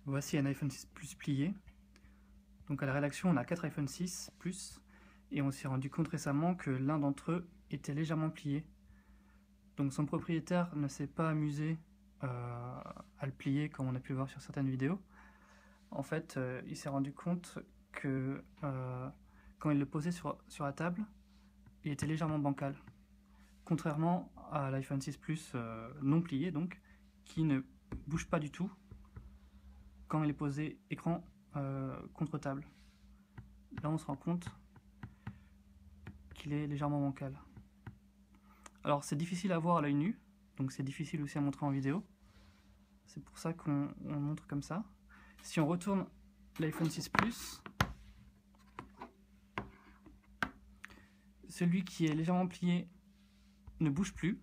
Voici un iPhone 6 Plus plié. Donc à la rédaction, on a 4 iPhone 6 Plus et on s'est rendu compte récemment que l'un d'entre eux était légèrement plié. Donc son propriétaire ne s'est pas amusé à le plier comme on a pu le voir sur certaines vidéos. En fait, il s'est rendu compte que quand il le posait sur la table, il était légèrement bancal. Contrairement à l'iPhone 6 Plus non plié, donc, qui ne bouge pas du tout quand il est posé écran contre table. Là, on se rend compte qu'il est légèrement bancal. Alors, c'est difficile à voir à l'œil nu, donc c'est difficile aussi à montrer en vidéo. C'est pour ça qu'on montre comme ça. Si on retourne l'iPhone 6 Plus, celui qui est légèrement plié ne bouge plus,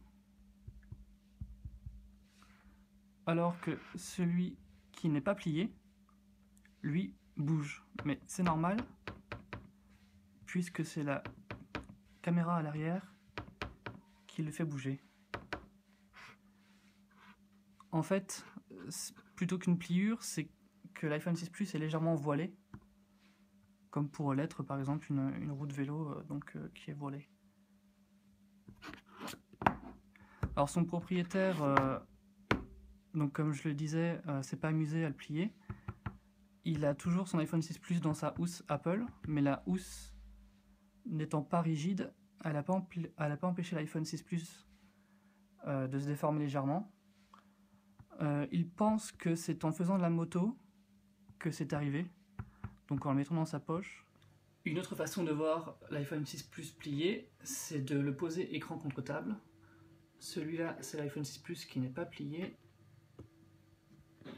alors que celui qui n'est pas plié, lui, bouge. Mais c'est normal, puisque c'est la caméra à l'arrière qui le fait bouger. En fait, plutôt qu'une pliure, c'est que l'iPhone 6 Plus est légèrement voilé, comme pour l'être par exemple une roue de vélo qui est voilée. Alors son propriétaire, donc comme je le disais, s'est pas amusé à le plier. Il a toujours son iPhone 6 Plus dans sa housse Apple, mais la housse n'étant pas rigide, elle n'a pas empêché l'iPhone 6 Plus de se déformer légèrement. Il pense que c'est en faisant de la moto que c'est arrivé, donc en le mettant dans sa poche. Une autre façon de voir l'iPhone 6 Plus plié, c'est de le poser écran contre table. Celui-là, c'est l'iPhone 6 Plus qui n'est pas plié,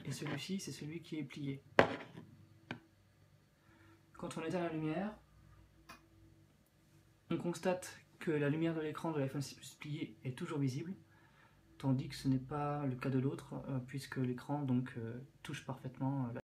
et celui-ci, c'est celui qui est plié. Quand on éteint la lumière, on constate que la lumière de l'écran de l'iPhone 6 Plus plié est toujours visible, tandis que ce n'est pas le cas de l'autre, puisque l'écran touche parfaitement